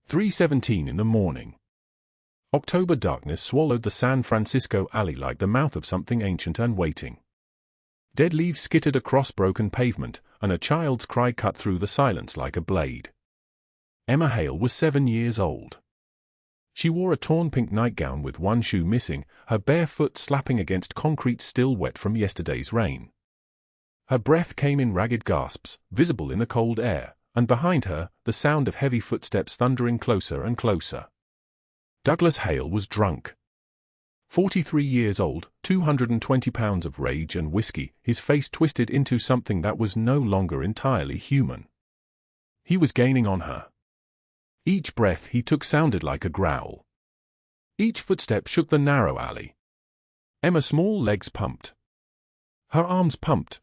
3:17 in the morning. October darkness swallowed the San Francisco alley like the mouth of something ancient and waiting. Dead leaves skittered across broken pavement, and a child's cry cut through the silence like a blade. Emma Hale was 7 years old. She wore a torn pink nightgown with one shoe missing, her bare foot slapping against concrete still wet from yesterday's rain. Her breath came in ragged gasps, visible in the cold air, and behind her, the sound of heavy footsteps thundering closer and closer. Douglas Hale was drunk. 43 years old, 220 pounds of rage and whiskey, his face twisted into something that was no longer entirely human. He was gaining on her. Each breath he took sounded like a growl. Each footstep shook the narrow alley. Emma's small legs pumped. Her arms pumped.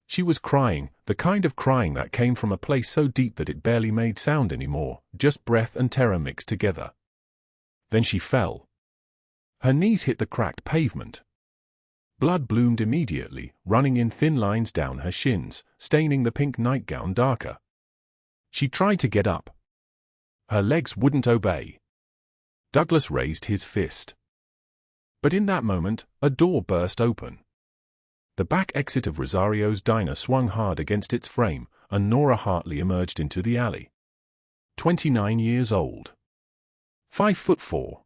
She was crying, the kind of crying that came from a place so deep that it barely made sound anymore, just breath and terror mixed together. Then she fell. Her knees hit the cracked pavement. Blood bloomed immediately, running in thin lines down her shins, staining the pink nightgown darker. She tried to get up. Her legs wouldn't obey. Douglas raised his fist. But in that moment, a door burst open. The back exit of Rosario's diner swung hard against its frame, and Nora Hartley emerged into the alley. 29 years old. 5'4".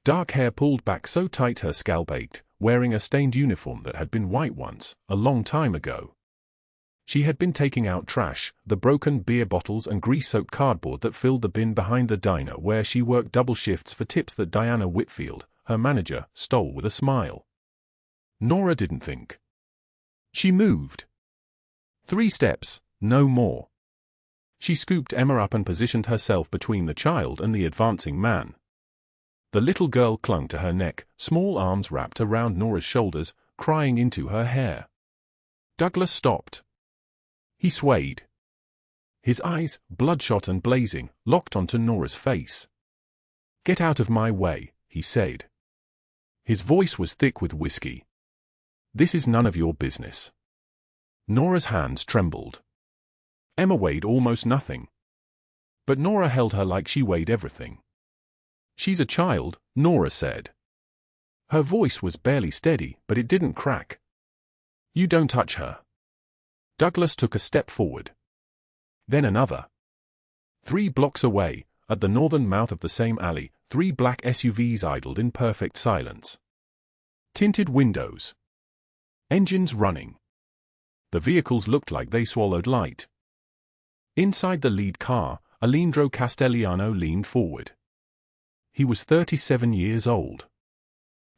Dark hair pulled back so tight her scalp ached, wearing a stained uniform that had been white once, a long time ago. She had been taking out trash, the broken beer bottles and grease-soaked cardboard that filled the bin behind the diner where she worked double shifts for tips that Diana Whitfield, her manager, stole with a smile. Nora didn't think. She moved. 3 steps, no more. She scooped Emma up and positioned herself between the child and the advancing man. The little girl clung to her neck, small arms wrapped around Nora's shoulders, crying into her hair. Douglas stopped. He swayed. His eyes, bloodshot and blazing, locked onto Nora's face. "Get out of my way," he said. His voice was thick with whiskey. "This is none of your business." Nora's hands trembled. Emma weighed almost nothing. But Nora held her like she weighed everything. "She's a child," Nora said. Her voice was barely steady, but it didn't crack. "You don't touch her." Douglas took a step forward. Then another. 3 blocks away, at the northern mouth of the same alley, 3 black SUVs idled in perfect silence. Tinted windows. Engines running. The vehicles looked like they swallowed light. Inside the lead car, Alejandro Castellano leaned forward. He was 37 years old.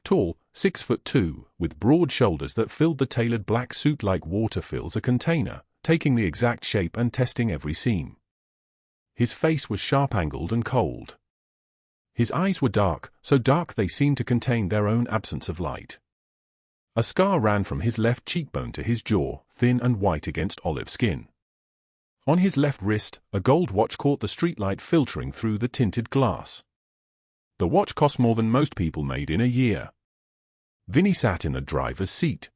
Tall, 6'2", with broad shoulders that filled the tailored black suit like water fills a container, taking the exact shape and testing every seam. His face was sharp-angled and cold. His eyes were dark, so dark they seemed to contain their own absence of light. A scar ran from his left cheekbone to his jaw, thin and white against olive skin. On his left wrist, a gold watch caught the streetlight filtering through the tinted glass. The watch cost more than most people made in a year. Vinny sat in the driver's seat.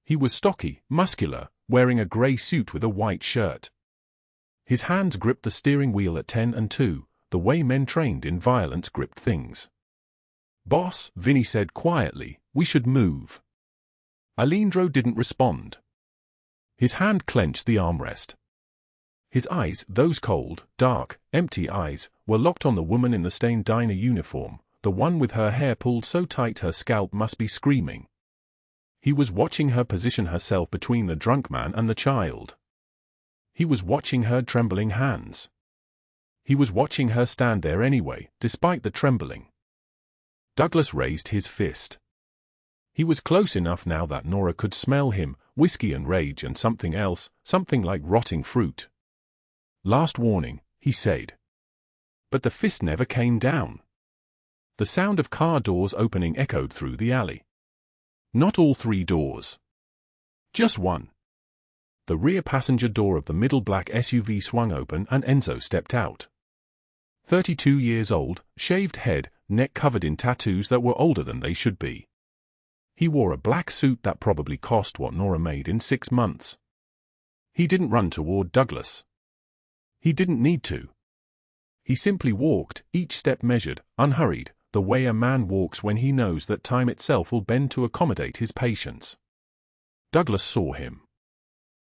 He was stocky, muscular, wearing a grey suit with a white shirt. His hands gripped the steering wheel at 10 and 2, the way men trained in violence gripped things. "Boss," Vinny said quietly, "we should move." Alejandro didn't respond. His hand clenched the armrest. His eyes, those cold, dark, empty eyes, were locked on the woman in the stained diner uniform, the one with her hair pulled so tight her scalp must be screaming. He was watching her position herself between the drunk man and the child. He was watching her trembling hands. He was watching her stand there anyway, despite the trembling. Douglas raised his fist. He was close enough now that Nora could smell him, whiskey and rage and something else, something like rotting fruit. "Last warning," he said. But the fist never came down. The sound of car doors opening echoed through the alley. Not all 3 doors. Just one. The rear passenger door of the middle black SUV swung open and Enzo stepped out. 32 years old, shaved head, neck covered in tattoos that were older than they should be. He wore a black suit that probably cost what Nora made in 6 months. He didn't run toward Douglas. He didn't need to. He simply walked, each step measured, unhurried, the way a man walks when he knows that time itself will bend to accommodate his patience. Douglas saw him.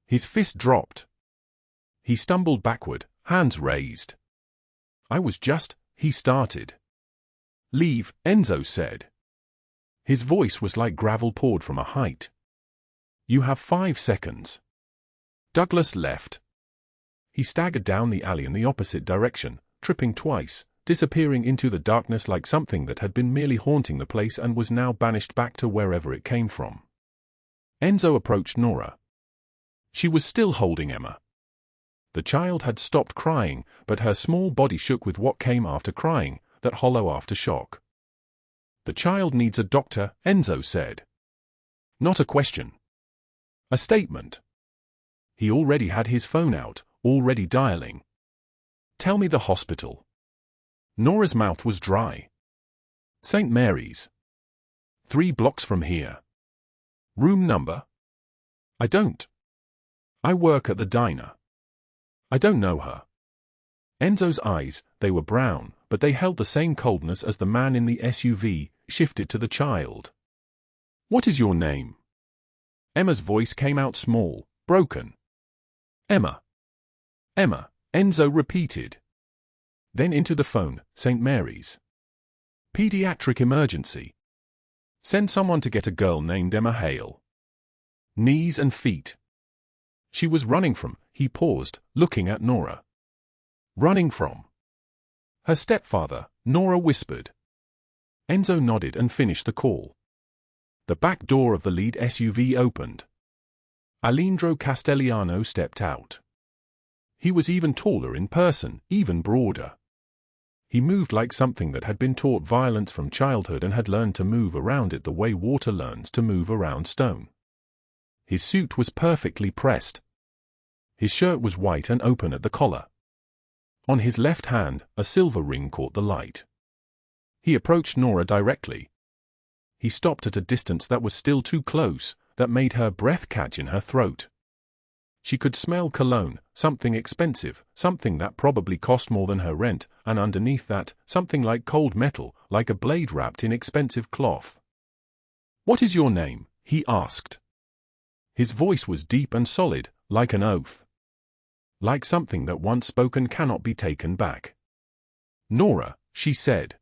His fist dropped. He stumbled backward, hands raised. He started. "Leave," Enzo said. His voice was like gravel poured from a height. "You have 5 seconds." Douglas left. He staggered down the alley in the opposite direction, tripping twice, disappearing into the darkness like something that had been merely haunting the place and was now banished back to wherever it came from. Enzo approached Nora. She was still holding Emma. The child had stopped crying, but her small body shook with what came after crying, that hollow aftershock. "The child needs a doctor," Enzo said. Not a question. A statement. He already had his phone out, already dialing. "Tell me the hospital." Nora's mouth was dry. "St. Mary's. 3 blocks from here." "Room number?" "I don't. I work at the diner." "I don't know her." Enzo's eyes, they were brown, but they held the same coldness as the man in the SUV, shifted to the child. "What is your name?" Emma's voice came out small, broken. "Emma." "Emma," Enzo repeated. Then into the phone, "St. Mary's. Pediatric emergency. Send someone to get a girl named Emma Hale. Knees and feet." She was running from, he paused, looking at Nora. "Running from?" "Her stepfather," Nora whispered. Enzo nodded and finished the call. The back door of the lead SUV opened. Alejandro Castellano stepped out. He was even taller in person, even broader. He moved like something that had been taught violence from childhood and had learned to move around it the way water learns to move around stone. His suit was perfectly pressed. His shirt was white and open at the collar. On his left hand, a silver ring caught the light. He approached Nora directly. He stopped at a distance that was still too close, that made her breath catch in her throat. She could smell cologne, something expensive, something that probably cost more than her rent, and underneath that, something like cold metal, like a blade wrapped in expensive cloth. "What is your name?" he asked. His voice was deep and solid, like an oath. Like something that once spoken cannot be taken back. "Nora," she said.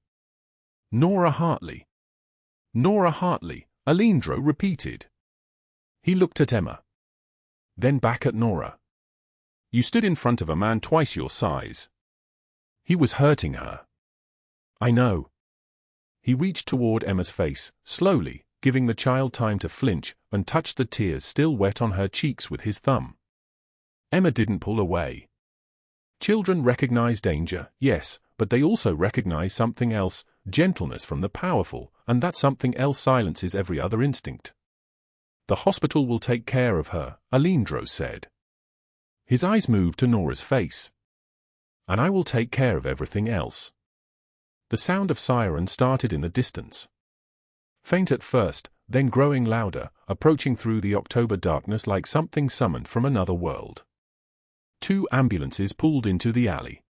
"Nora Hartley." "Nora Hartley," Alejandro repeated. He looked at Emma. Then back at Nora. "You stood in front of a man twice your size. He was hurting her." "I know." He reached toward Emma's face, slowly, giving the child time to flinch, and touched the tears still wet on her cheeks with his thumb. Emma didn't pull away. Children recognize danger, yes, but they also recognize something else, gentleness from the powerful, and that something else silences every other instinct. "The hospital will take care of her," Alejandro said. His eyes moved to Nora's face. "And I will take care of everything else." The sound of siren started in the distance. Faint at first, then growing louder, approaching through the October darkness like something summoned from another world. 2 ambulances pulled into the alley.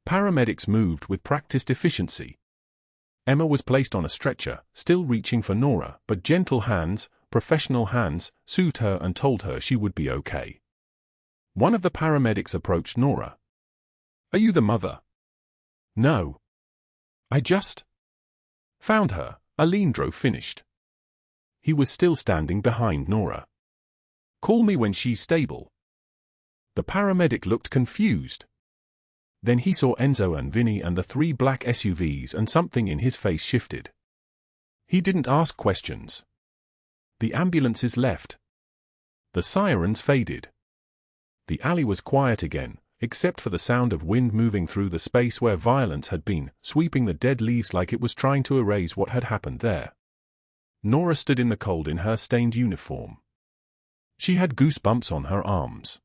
Paramedics moved with practiced efficiency. Emma was placed on a stretcher, still reaching for Nora, but gentle hands, professional hands, soothed her and told her she would be okay. One of the paramedics approached Nora. "Are you the mother?" "No. I just found her," Alejandro finished. He was still standing behind Nora. "Call me when she's stable." The paramedic looked confused. Then he saw Enzo and Vinny and the 3 black SUVs and something in his face shifted. He didn't ask questions. The ambulances left. The sirens faded. The alley was quiet again, except for the sound of wind moving through the space where violence had been, sweeping the dead leaves like it was trying to erase what had happened there. Nora stood in the cold in her stained uniform. She had goosebumps on her arms.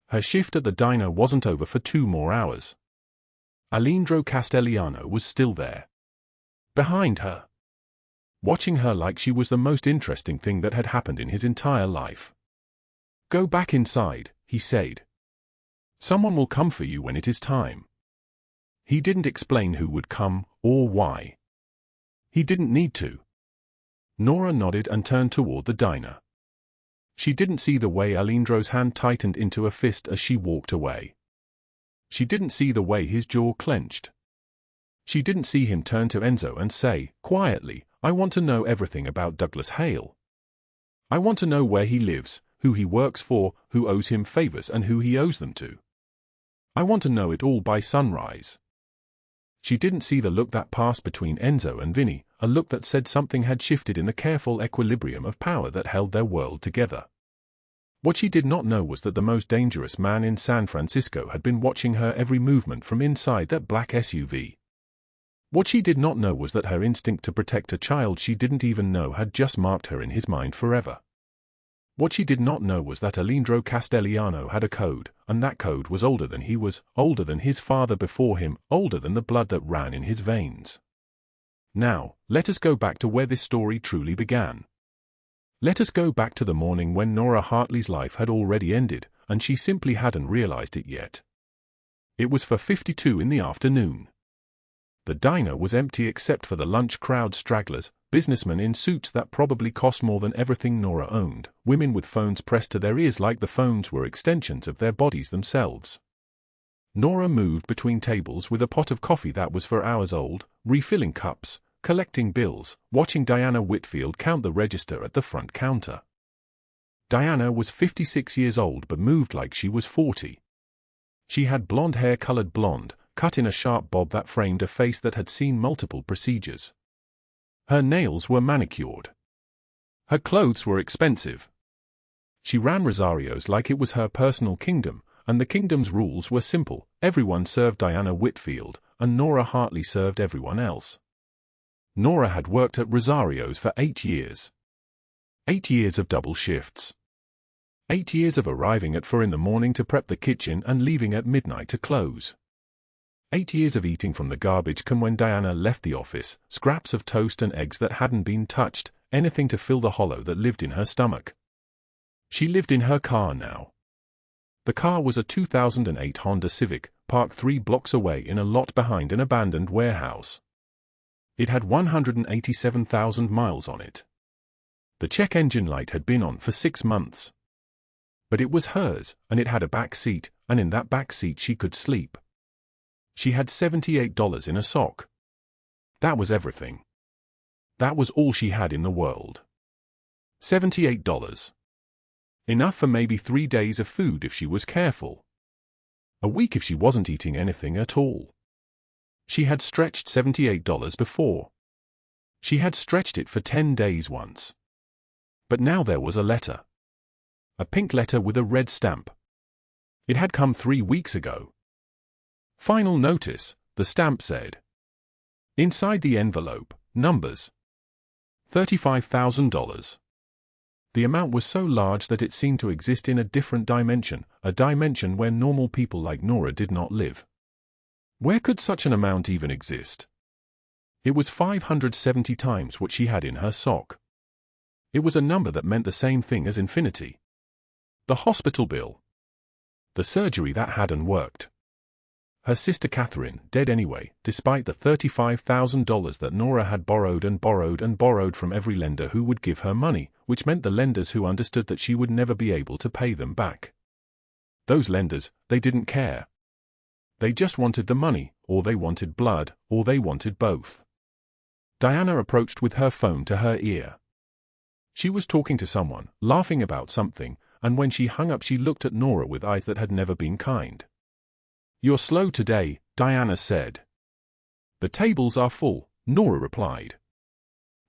Her shift at the diner wasn't over for 2 more hours. Alejandro Castellano was still there. Behind her. Watching her like she was the most interesting thing that had happened in his entire life. "Go back inside," he said. "Someone will come for you when it is time." He didn't explain who would come, or why. He didn't need to. Nora nodded and turned toward the diner. She didn't see the way Alejandro's hand tightened into a fist as she walked away. She didn't see the way his jaw clenched. She didn't see him turn to Enzo and say, quietly, I want to know everything about Douglas Hale. I want to know where he lives, who he works for, who owes him favors and who he owes them to. I want to know it all by sunrise. She didn't see the look that passed between Enzo and Vinny, a look that said something had shifted in the careful equilibrium of power that held their world together. What she did not know was that the most dangerous man in San Francisco had been watching her every movement from inside that black SUV. What she did not know was that her instinct to protect a child she didn't even know had just marked her in his mind forever. What she did not know was that Alejandro Castellano had a code, and that code was older than he was, older than his father before him, older than the blood that ran in his veins. Now, let us go back to where this story truly began. Let us go back to the morning when Nora Hartley's life had already ended, and she simply hadn't realized it yet. It was 4:52 in the afternoon. The diner was empty except for the lunch crowd stragglers, businessmen in suits that probably cost more than everything Nora owned, women with phones pressed to their ears like the phones were extensions of their bodies themselves. Nora moved between tables with a pot of coffee that was 4 hours old, refilling cups, collecting bills, watching Diana Whitfield count the register at the front counter. Diana was 56 years old but moved like she was 40. She had blonde hair colored blonde, cut in a sharp bob that framed a face that had seen multiple procedures. Her nails were manicured. Her clothes were expensive. She ran Rosario's like it was her personal kingdom, and the kingdom's rules were simple. Everyone served Diana Whitfield, and Nora Hartley served everyone else. Nora had worked at Rosario's for 8 years. 8 years of double shifts. 8 years of arriving at 4 in the morning to prep the kitchen and leaving at midnight to close. 8 years of eating from the garbage can when Diana left the office, scraps of toast and eggs that hadn't been touched, anything to fill the hollow that lived in her stomach. She lived in her car now. The car was a 2008 Honda Civic, parked 3 blocks away in a lot behind an abandoned warehouse. It had 187,000 miles on it. The check engine light had been on for 6 months. But it was hers, and it had a back seat, and in that back seat she could sleep. She had $78 in a sock. That was everything. That was all she had in the world. $78. Enough for maybe 3 days of food if she was careful. A week if she wasn't eating anything at all. She had stretched $78 before. She had stretched it for 10 days once. But now there was a letter. A pink letter with a red stamp. It had come 3 weeks ago. Final notice, the stamp said. Inside the envelope, numbers. $35,000. The amount was so large that it seemed to exist in a different dimension, a dimension where normal people like Nora did not live. Where could such an amount even exist? It was 570 times what she had in her sock. It was a number that meant the same thing as infinity. The hospital bill. The surgery that hadn't worked. Her sister Catherine, dead anyway, despite the $35,000 that Nora had borrowed and borrowed and borrowed from every lender who would give her money, which meant the lenders who understood that she would never be able to pay them back. Those lenders, they didn't care. They just wanted the money, or they wanted blood, or they wanted both. Diana approached with her phone to her ear. She was talking to someone, laughing about something, and when she hung up she looked at Nora with eyes that had never been kind. "You're slow today," Diana said. "The tables are full," Nora replied.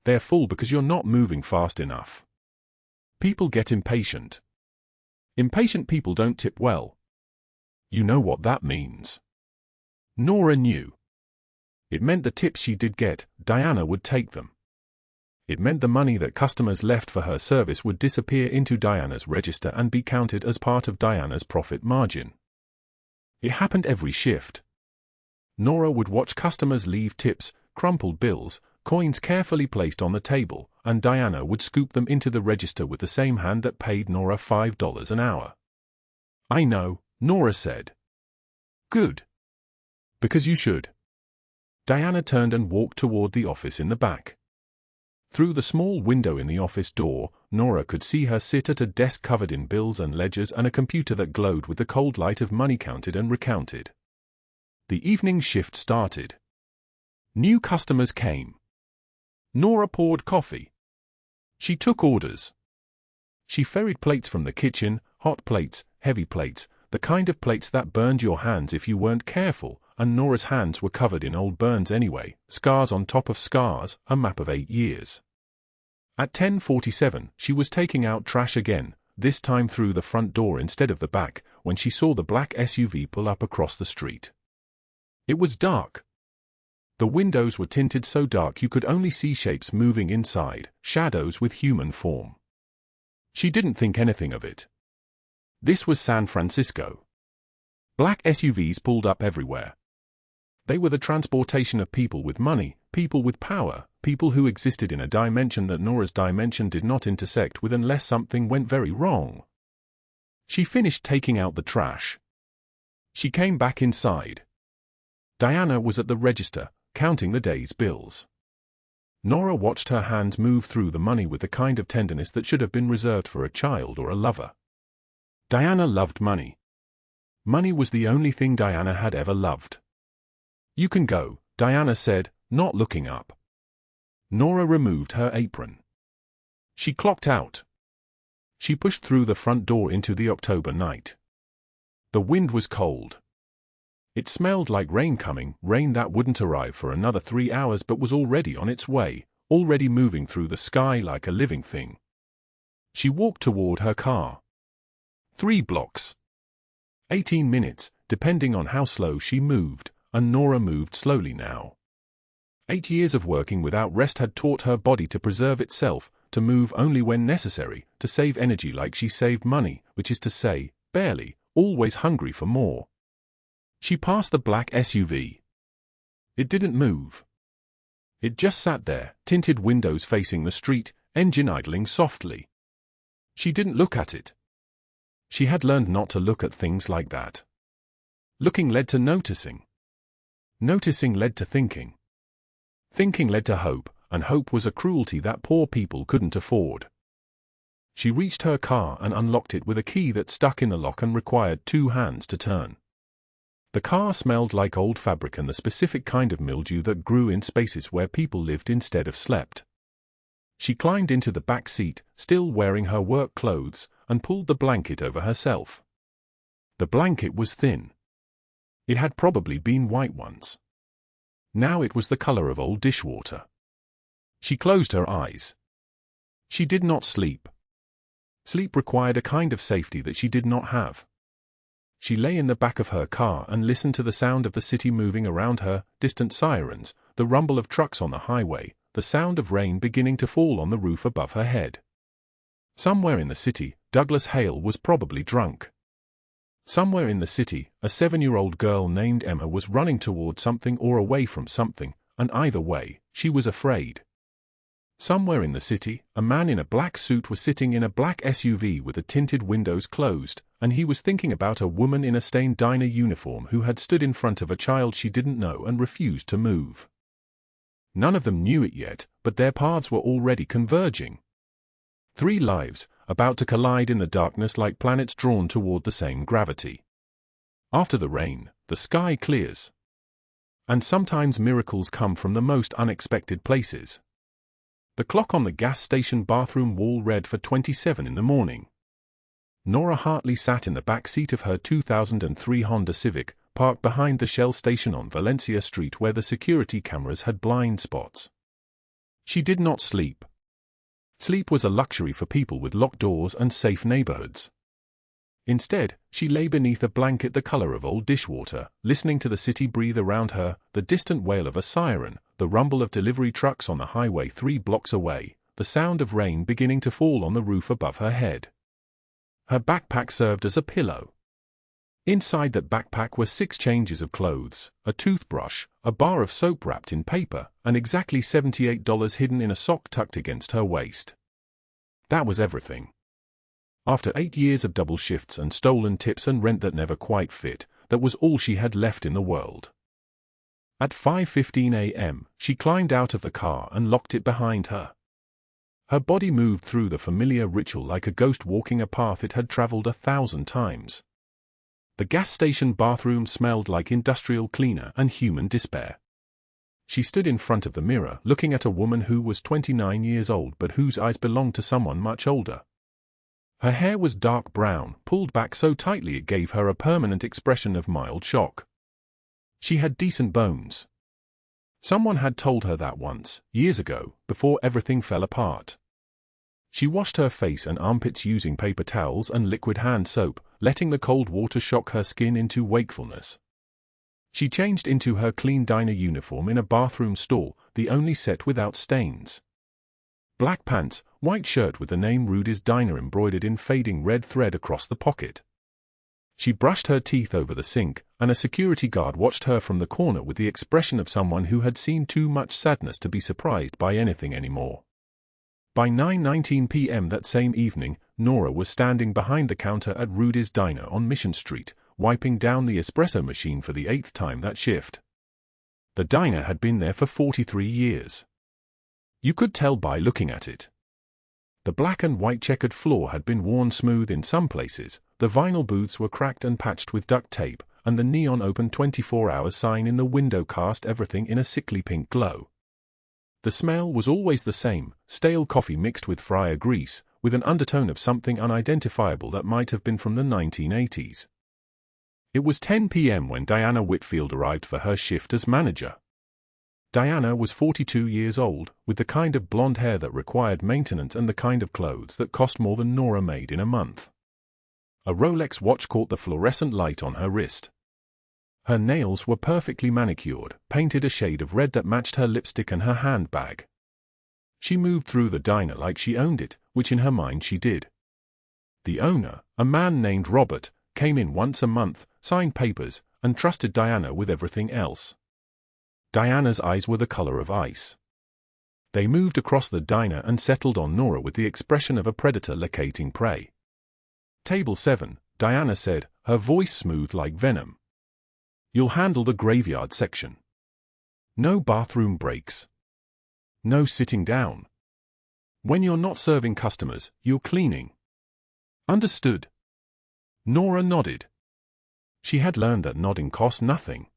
"They're full because you're not moving fast enough. People get impatient. Impatient people don't tip well. You know what that means." Nora knew. It meant the tips she did get, Diana would take them. It meant the money that customers left for her service would disappear into Diana's register and be counted as part of Diana's profit margin. It happened every shift. Nora would watch customers leave tips, crumpled bills, coins carefully placed on the table, and Diana would scoop them into the register with the same hand that paid Nora $5 an hour. "I know," Nora said. "Good. Because you should. Diana turned and walked toward the office in the back. Through the small window in the office door, Nora could see her sit at a desk covered in bills and ledgers and a computer that glowed with the cold light of money counted and recounted. The evening shift started. New customers came. Nora poured coffee. She took orders. She ferried plates from the kitchen, hot plates, heavy plates, the kind of plates that burned your hands if you weren't careful, and Nora's hands were covered in old burns anyway, scars on top of scars, a map of 8 years. At 10:47, she was taking out trash again, this time through the front door instead of the back, when she saw the black SUV pull up across the street. It was dark. The windows were tinted so dark you could only see shapes moving inside, shadows with human form. She didn't think anything of it. This was San Francisco. Black SUVs pulled up everywhere. They were the transportation of people with money, people with power, people who existed in a dimension that Nora's dimension did not intersect with unless something went very wrong. She finished taking out the trash. She came back inside. Diana was at the register, counting the day's bills. Nora watched her hands move through the money with the kind of tenderness that should have been reserved for a child or a lover. Diana loved money. Money was the only thing Diana had ever loved. "You can go," Diana said, not looking up. Nora removed her apron. She clocked out. She pushed through the front door into the October night. The wind was cold. It smelled like rain coming, rain that wouldn't arrive for another 3 hours but was already on its way, already moving through the sky like a living thing. She walked toward her car. 3 blocks. 18 minutes, depending on how slow she moved, and Nora moved slowly now. 8 years of working without rest had taught her body to preserve itself, to move only when necessary, to save energy like she saved money, which is to say, barely, always hungry for more. She passed the black SUV. It didn't move. It just sat there, tinted windows facing the street, engine idling softly. She didn't look at it. She had learned not to look at things like that. Looking led to noticing. Noticing led to thinking. Thinking led to hope, and hope was a cruelty that poor people couldn't afford. She reached her car and unlocked it with a key that stuck in the lock and required 2 hands to turn. The car smelled like old fabric and the specific kind of mildew that grew in spaces where people lived instead of slept. She climbed into the back seat, still wearing her work clothes, and pulled the blanket over herself. The blanket was thin. It had probably been white once. Now it was the color of old dishwater. She closed her eyes. She did not sleep. Sleep required a kind of safety that she did not have. She lay in the back of her car and listened to the sound of the city moving around her, distant sirens, the rumble of trucks on the highway, the sound of rain beginning to fall on the roof above her head. Somewhere in the city, Douglas Hale was probably drunk. Somewhere in the city, a 7-year-old girl named Emma was running toward something or away from something, and either way, she was afraid. Somewhere in the city, a man in a black suit was sitting in a black SUV with the tinted windows closed, and he was thinking about a woman in a stained diner uniform who had stood in front of a child she didn't know and refused to move. None of them knew it yet, but their paths were already converging. 3 lives, about to collide in the darkness like planets drawn toward the same gravity. After the rain, the sky clears. And sometimes miracles come from the most unexpected places. The clock on the gas station bathroom wall read 4:27 in the morning. Nora Hartley sat in the back seat of her 2003 Honda Civic, parked behind the Shell station on Valencia Street where the security cameras had blind spots. She did not sleep. Sleep was a luxury for people with locked doors and safe neighborhoods. Instead, she lay beneath a blanket the color of old dishwater, listening to the city breathe around her, the distant wail of a siren, the rumble of delivery trucks on the highway 3 blocks away, the sound of rain beginning to fall on the roof above her head. Her backpack served as a pillow. Inside that backpack were 6 changes of clothes, a toothbrush, a bar of soap wrapped in paper, and exactly $78 hidden in a sock tucked against her waist. That was everything. After 8 years of double shifts and stolen tips and rent that never quite fit, that was all she had left in the world. At 5:15 a.m., she climbed out of the car and locked it behind her. Her body moved through the familiar ritual like a ghost walking a path it had traveled 1,000 times. The gas station bathroom smelled like industrial cleaner and human despair. She stood in front of the mirror, looking at a woman who was 29 years old but whose eyes belonged to someone much older. Her hair was dark brown, pulled back so tightly it gave her a permanent expression of mild shock. She had decent bones. Someone had told her that once, years ago, before everything fell apart. She washed her face and armpits using paper towels and liquid hand soap, letting the cold water shock her skin into wakefulness. She changed into her clean diner uniform in a bathroom stall, the only set without stains. Black pants, white shirt with the name Rudy's Diner embroidered in fading red thread across the pocket. She brushed her teeth over the sink, and a security guard watched her from the corner with the expression of someone who had seen too much sadness to be surprised by anything anymore. By 9:19 p.m. that same evening, Nora was standing behind the counter at Rudy's Diner on Mission Street, wiping down the espresso machine for the 8th time that shift. The diner had been there for 43 years. You could tell by looking at it. The black and white checkered floor had been worn smooth in some places, the vinyl booths were cracked and patched with duct tape, and the neon open 24 hours sign in the window cast everything in a sickly pink glow. The smell was always the same, stale coffee mixed with fryer grease, with an undertone of something unidentifiable that might have been from the 1980s. It was 10 p.m. when Diana Whitfield arrived for her shift as manager. Diana was 42 years old, with the kind of blonde hair that required maintenance and the kind of clothes that cost more than Nora made in a month. A Rolex watch caught the fluorescent light on her wrist. Her nails were perfectly manicured, painted a shade of red that matched her lipstick and her handbag. She moved through the diner like she owned it, which in her mind she did. The owner, a man named Robert, came in once a month, signed papers, and trusted Diana with everything else. Diana's eyes were the color of ice. They moved across the diner and settled on Nora with the expression of a predator locating prey. "Table 7, Diana said, her voice smooth like venom. "You'll handle the graveyard section. No bathroom breaks. No sitting down. When you're not serving customers, you're cleaning. Understood?" Nora nodded. She had learned that nodding cost nothing.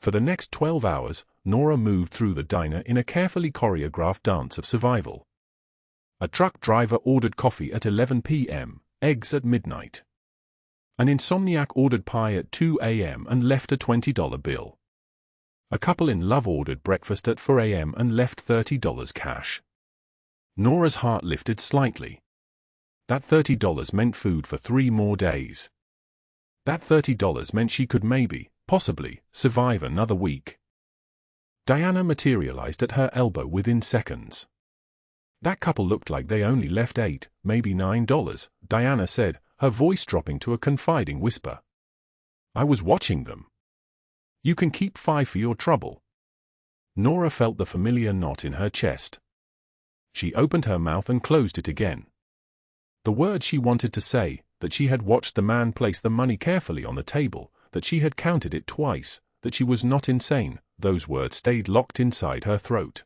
For the next 12 hours, Nora moved through the diner in a carefully choreographed dance of survival. A truck driver ordered coffee at 11 p.m., eggs at midnight. An insomniac ordered pie at 2 a.m. and left a $20 bill. A couple in love ordered breakfast at 4 a.m. and left $30 cash. Nora's heart lifted slightly. That $30 meant food for 3 more days. That $30 meant she could maybe, possibly, survive another week. Diana materialized at her elbow within seconds. "That couple looked like they only left $8, maybe $9, Diana said, her voice dropping to a confiding whisper. "I was watching them. You can keep 5 for your trouble." Nora felt the familiar knot in her chest. She opened her mouth and closed it again. The word she wanted to say, that she had watched the man place the money carefully on the table, that she had counted it twice, that she was not insane, those words stayed locked inside her throat.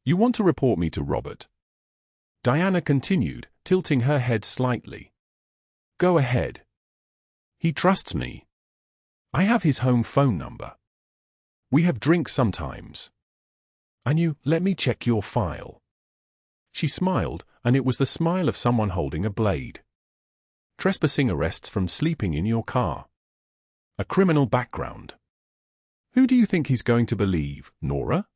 "You want to report me to Robert?" Diana continued, tilting her head slightly. "Go ahead. He trusts me. I have his home phone number. We have drinks sometimes. And let me check your file." She smiled, and it was the smile of someone holding a blade. "Trespassing arrests from sleeping in your car. A criminal background. Who do you think he's going to believe, Nora?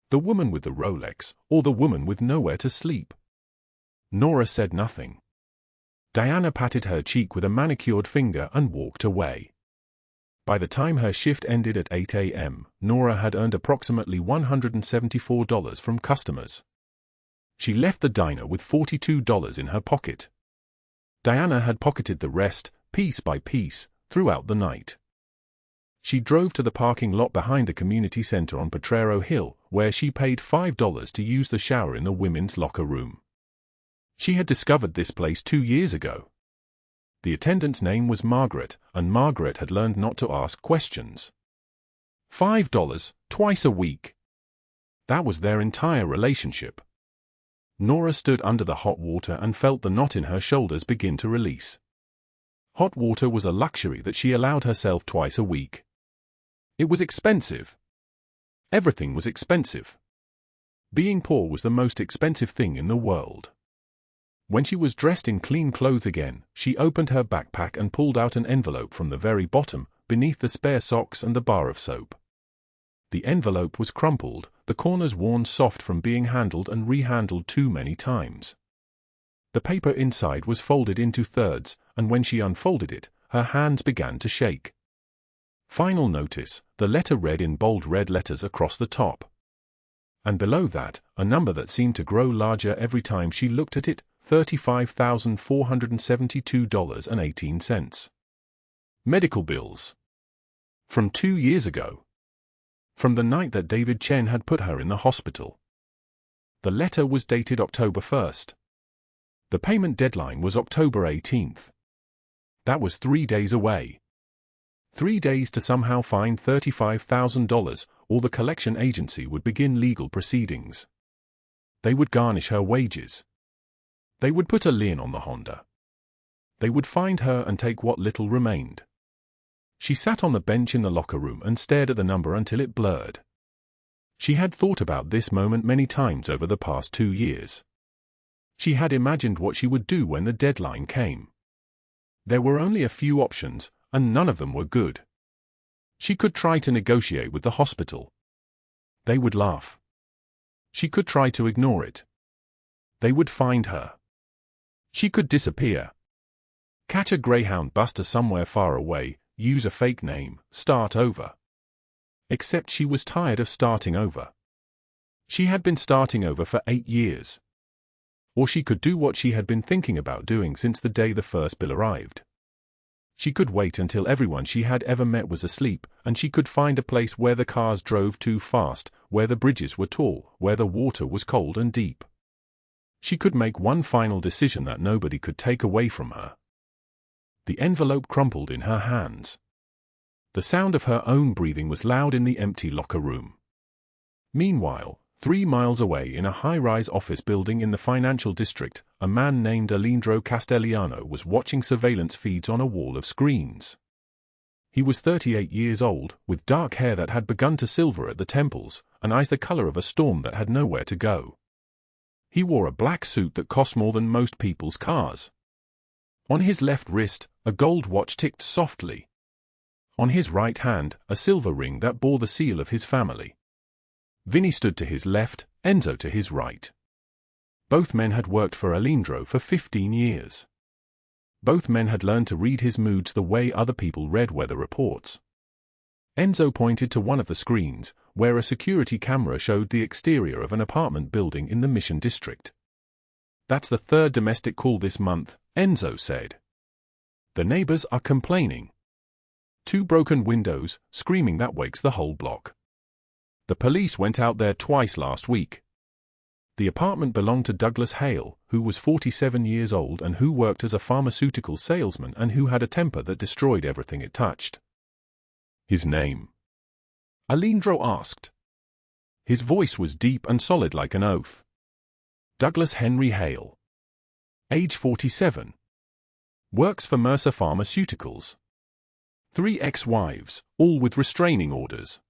The woman with the Rolex, or the woman with nowhere to sleep?" Nora said nothing. Diana patted her cheek with a manicured finger and walked away. By the time her shift ended at 8 a.m., Nora had earned approximately $174 from customers. She left the diner with $42 in her pocket. Diana had pocketed the rest, piece by piece, throughout the night. She drove to the parking lot behind the community center on Potrero Hill, where she paid $5 to use the shower in the women's locker room. She had discovered this place 2 years ago. The attendant's name was Margaret, and Margaret had learned not to ask questions. $5, twice a week. That was their entire relationship. Nora stood under the hot water and felt the knot in her shoulders begin to release. Hot water was a luxury that she allowed herself twice a week. It was expensive. Everything was expensive. Being poor was the most expensive thing in the world. When she was dressed in clean clothes again, she opened her backpack and pulled out an envelope from the very bottom, beneath the spare socks and the bar of soap. The envelope was crumpled, the corners worn soft from being handled and rehandled too many times. The paper inside was folded into thirds, and when she unfolded it, her hands began to shake. Final notice, the letter read in bold red letters across the top. And below that, a number that seemed to grow larger every time she looked at it, $35,472.18. Medical bills. From 2 years ago. From the night that David Chen had put her in the hospital. The letter was dated October 1st. The payment deadline was October 18th. That was 3 days away. 3 days to somehow find $35,000, or the collection agency would begin legal proceedings. They would garnish her wages. They would put a lien on the Honda. They would find her and take what little remained. She sat on the bench in the locker room and stared at the number until it blurred. She had thought about this moment many times over the past 2 years. She had imagined what she would do when the deadline came. There were only a few options, and none of them were good. She could try to negotiate with the hospital. They would laugh. She could try to ignore it. They would find her. She could disappear. Catch a Greyhound buster somewhere far away, use a fake name, start over. Except she was tired of starting over. She had been starting over for 8 years. Or she could do what she had been thinking about doing since the day the first bill arrived. She could wait until everyone she had ever met was asleep, and she could find a place where the cars drove too fast, where the bridges were tall, where the water was cold and deep. She could make one final decision that nobody could take away from her. The envelope crumpled in her hands. The sound of her own breathing was loud in the empty locker room. Meanwhile, 3 miles away in a high-rise office building in the financial district, a man named Alejandro Castellano was watching surveillance feeds on a wall of screens. He was 38 years old, with dark hair that had begun to silver at the temples, and eyes the color of a storm that had nowhere to go. He wore a black suit that cost more than most people's cars. On his left wrist, a gold watch ticked softly. On his right hand, a silver ring that bore the seal of his family. Vinny stood to his left, Enzo to his right. Both men had worked for Alejandro for 15 years. Both men had learned to read his moods the way other people read weather reports. Enzo pointed to one of the screens, where a security camera showed the exterior of an apartment building in the Mission District. "That's the 3rd domestic call this month," Enzo said. "The neighbors are complaining. 2 broken windows, screaming that wakes the whole block. The police went out there twice last week." The apartment belonged to Douglas Hale, who was 47 years old and who worked as a pharmaceutical salesman and who had a temper that destroyed everything it touched. "His name?" Alejandro asked. His voice was deep and solid like an oath. "Douglas Henry Hale. Age 47. Works for Mercer Pharmaceuticals. 3 ex-wives, all with restraining orders.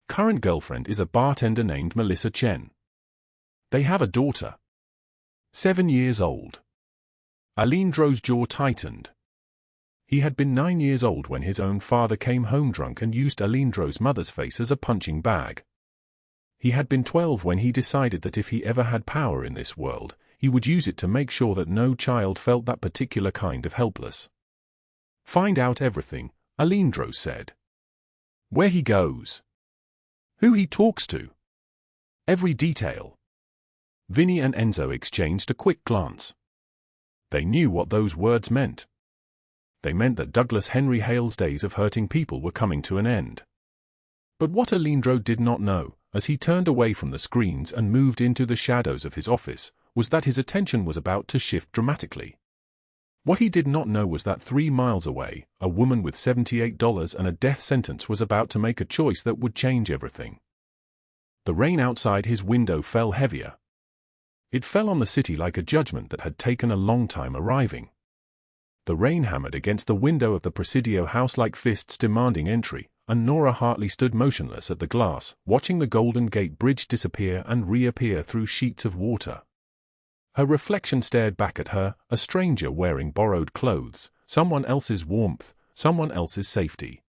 Current girlfriend is a bartender named Melissa Chen. They have a daughter. 7 years old." Alejandro's jaw tightened. He had been 9 years old when his own father came home drunk and used Alejandro's mother's face as a punching bag. He had been 12 when he decided that if he ever had power in this world, he would use it to make sure that no child felt that particular kind of helpless. "Find out everything," Alejandro said. "Where he goes. Who he talks to. Every detail." Vinny and Enzo exchanged a quick glance. They knew what those words meant. They meant that Douglas Henry Hale's days of hurting people were coming to an end. But what Alejandro did not know, as he turned away from the screens and moved into the shadows of his office, was that his attention was about to shift dramatically. What he did not know was that 3 miles away, a woman with $78 and a death sentence was about to make a choice that would change everything. The rain outside his window fell heavier. It fell on the city like a judgment that had taken a long time arriving. The rain hammered against the window of the Presidio house like fists demanding entry, and Nora Hartley stood motionless at the glass, watching the Golden Gate Bridge disappear and reappear through sheets of water. Her reflection stared back at her, a stranger wearing borrowed clothes, someone else's warmth, someone else's safety.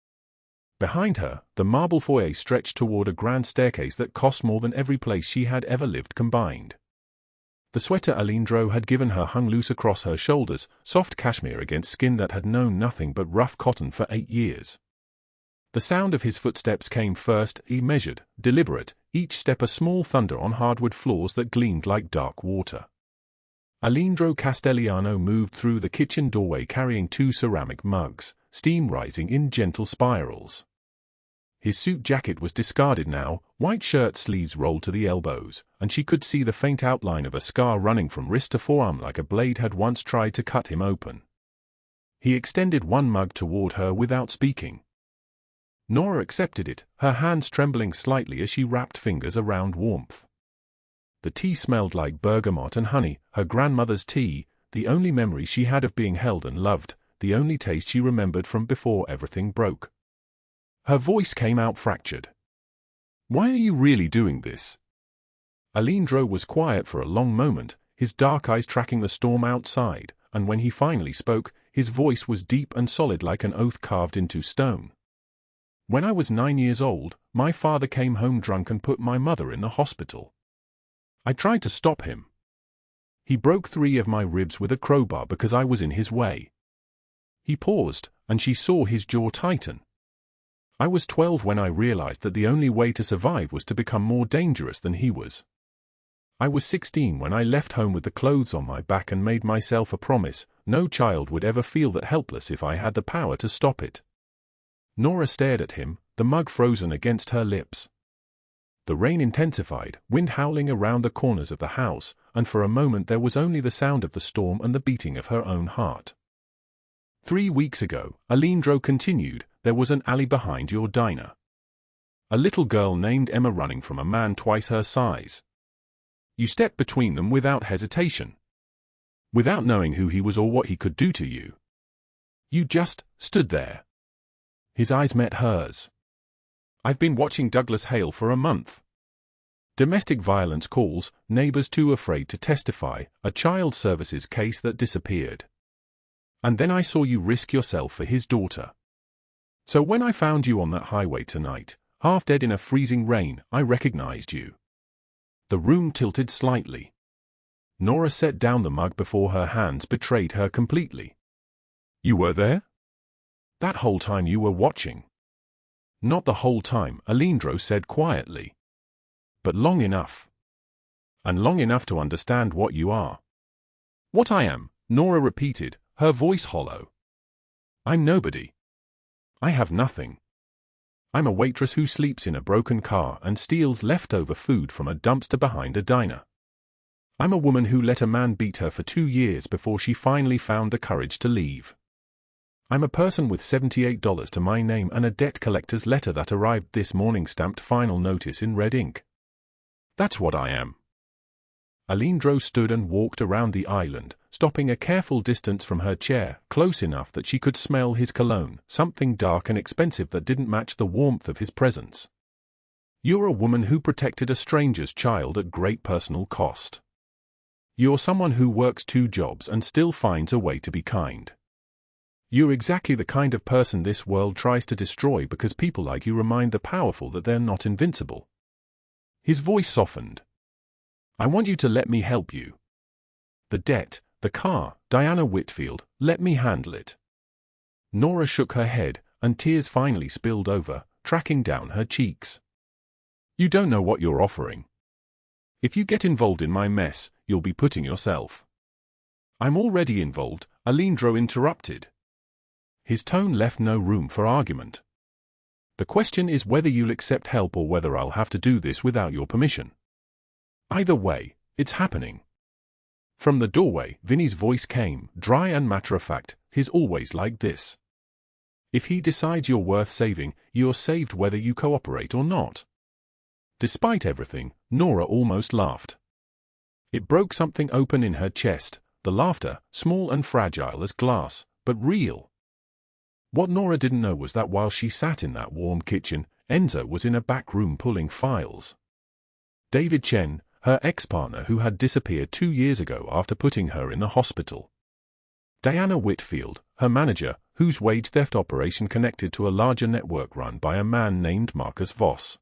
Behind her, the marble foyer stretched toward a grand staircase that cost more than every place she had ever lived combined. The sweater Alindro had given her hung loose across her shoulders, soft cashmere against skin that had known nothing but rough cotton for 8 years. The sound of his footsteps came first, measured, deliberate, each step a small thunder on hardwood floors that gleamed like dark water. Alindro Castelliano moved through the kitchen doorway carrying 2 ceramic mugs, steam rising in gentle spirals. His suit jacket was discarded now, white shirt sleeves rolled to the elbows, and she could see the faint outline of a scar running from wrist to forearm like a blade had once tried to cut him open. He extended one mug toward her without speaking. Nora accepted it, her hands trembling slightly as she wrapped fingers around warmth. The tea smelled like bergamot and honey, her grandmother's tea, the only memory she had of being held and loved, the only taste she remembered from before everything broke. Her voice came out fractured. "Why are you really doing this?" Alindro was quiet for a long moment, his dark eyes tracking the storm outside, and when he finally spoke, his voice was deep and solid like an oath carved into stone. "When I was 9 years old, my father came home drunk and put my mother in the hospital. I tried to stop him. He broke 3 of my ribs with a crowbar because I was in his way." He paused, and she saw his jaw tighten. "I was 12 when I realized that the only way to survive was to become more dangerous than he was. I was 16 when I left home with the clothes on my back and made myself a promise, no child would ever feel that helpless if I had the power to stop it." Nora stared at him, the mug frozen against her lips. The rain intensified, wind howling around the corners of the house, and for a moment there was only the sound of the storm and the beating of her own heart. 3 weeks ago, Alindro continued, there was an alley behind your diner. A little girl named Emma running from a man twice her size. You stepped between them without hesitation. Without knowing who he was or what he could do to you. You just stood there. His eyes met hers. "I've been watching Douglas Hale for a month. Domestic violence calls, neighbors too afraid to testify, a child services case that disappeared. And then I saw you risk yourself for his daughter. So when I found you on that highway tonight, half dead in a freezing rain, I recognized you." The room tilted slightly. Nora set down the mug before her hands betrayed her completely. "You were there? That whole time you were watching?" "Not the whole time," Alindro said quietly. "But long enough. And long enough to understand what you are." "What I am," Nora repeated, her voice hollow. "I'm nobody. I have nothing. I'm a waitress who sleeps in a broken car and steals leftover food from a dumpster behind a diner. I'm a woman who let a man beat her for 2 years before she finally found the courage to leave. I'm a person with $78 to my name and a debt collector's letter that arrived this morning stamped final notice in red ink. That's what I am." Alindro stood and walked around the island, stopping a careful distance from her chair, close enough that she could smell his cologne, something dark and expensive that didn't match the warmth of his presence. "You're a woman who protected a stranger's child at great personal cost. You're someone who works 2 jobs and still finds a way to be kind. You're exactly the kind of person this world tries to destroy because people like you remind the powerful that they're not invincible." His voice softened. "I want you to let me help you. The debt, the car, Diana Whitfield, let me handle it." Nora shook her head, and tears finally spilled over, tracking down her cheeks. "You don't know what you're offering. If you get involved in my mess, you'll be putting yourself." "I'm already involved," Alindro interrupted. His tone left no room for argument. "The question is whether you'll accept help or whether I'll have to do this without your permission. Either way, it's happening." From the doorway, Vinny's voice came, dry and matter-of-fact. "He's always like this. If he decides you're worth saving, you're saved whether you cooperate or not." Despite everything, Nora almost laughed. It broke something open in her chest, the laughter, small and fragile as glass, but real. What Nora didn't know was that while she sat in that warm kitchen, Enzo was in a back room pulling files. David Chen, her ex-partner who had disappeared 2 years ago after putting her in the hospital. Diana Whitfield, her manager, whose wage theft operation connected to a larger network run by a man named Marcus Voss.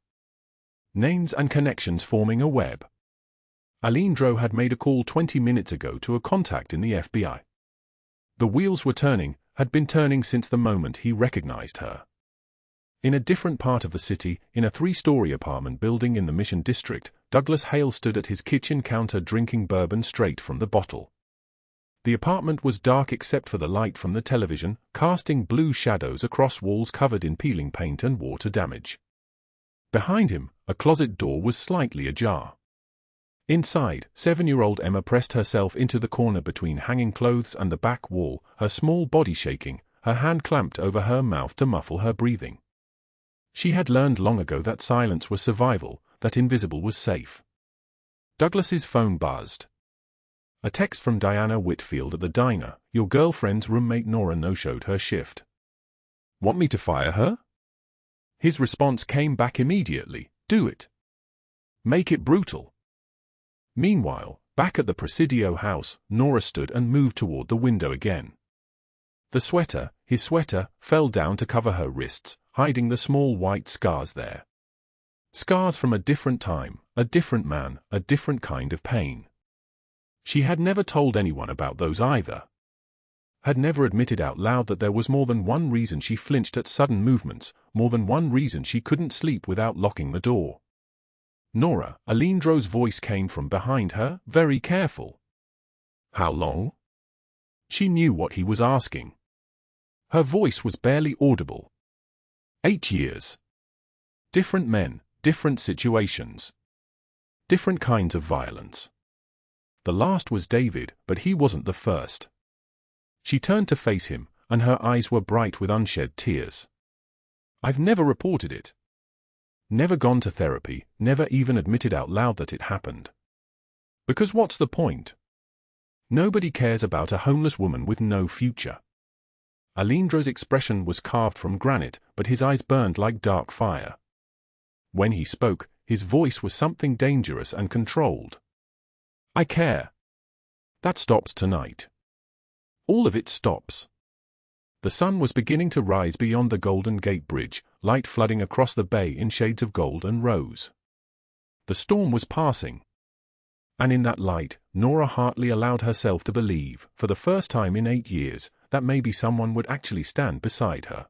Names and connections forming a web. Alejandro had made a call 20 minutes ago to a contact in the FBI. The wheels were turning, had been turning since the moment he recognized her. In a different part of the city, in a 3-story apartment building in the Mission District, Douglas Hale stood at his kitchen counter drinking bourbon straight from the bottle. The apartment was dark except for the light from the television, casting blue shadows across walls covered in peeling paint and water damage. Behind him, a closet door was slightly ajar. Inside, 7-year-old Emma pressed herself into the corner between hanging clothes and the back wall, her small body shaking, her hand clamped over her mouth to muffle her breathing. She had learned long ago that silence was survival, that invisible was safe. Douglas's phone buzzed. A text from Diana Whitfield at the diner. "Your girlfriend's roommate Nora no-showed her shift. Want me to fire her?" His response came back immediately. "Do it. Make it brutal." Meanwhile, back at the Presidio house, Nora stood and moved toward the window again. The sweater, his sweater, fell down to cover her wrists, hiding the small white scars there. Scars from a different time, a different man, a different kind of pain. She had never told anyone about those either. Had never admitted out loud that there was more than one reason she flinched at sudden movements, more than one reason she couldn't sleep without locking the door. "Nora," Alejandro's voice came from behind her, very careful. "How long?" She knew what he was asking. Her voice was barely audible. 8 years. Different men, different situations. Different kinds of violence. The last was David, but he wasn't the first. She turned to face him, and her eyes were bright with unshed tears. "I've never reported it. Never gone to therapy, never even admitted out loud that it happened. Because what's the point? Nobody cares about a homeless woman with no future." Alejandro's expression was carved from granite, but his eyes burned like dark fire. When he spoke, his voice was something dangerous and controlled. "I care. That stops tonight. All of it stops." The sun was beginning to rise beyond the Golden Gate Bridge, light flooding across the bay in shades of gold and rose. The storm was passing. And in that light, Nora Hartley allowed herself to believe, for the first time in 8 years, that maybe someone would actually stand beside her.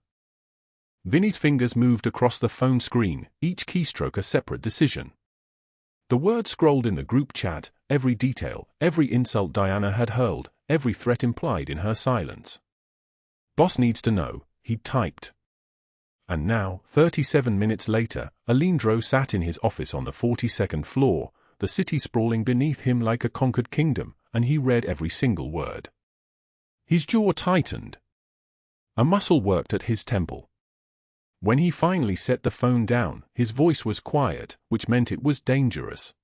Vinny's fingers moved across the phone screen, each keystroke a separate decision. The words scrolled in the group chat, every detail, every insult Diana had hurled, every threat implied in her silence. "Boss needs to know," he typed. And now, 37 minutes later, Alejandro sat in his office on the 42nd floor, the city sprawling beneath him like a conquered kingdom, and he read every single word. His jaw tightened. A muscle worked at his temple. When he finally set the phone down, his voice was quiet, which meant it was dangerous.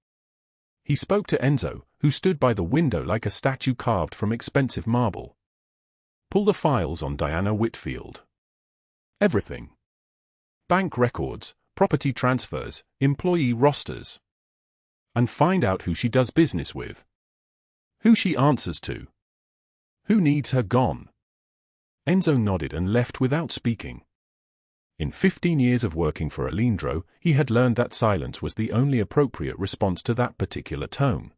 He spoke to Enzo, who stood by the window like a statue carved from expensive marble. "Pull the files on Diana Whitfield. Everything. Bank records, property transfers, employee rosters. And find out who she does business with. Who she answers to. Who needs her gone." Enzo nodded and left without speaking. In 15 years of working for Alejandro, he had learned that silence was the only appropriate response to that particular tone.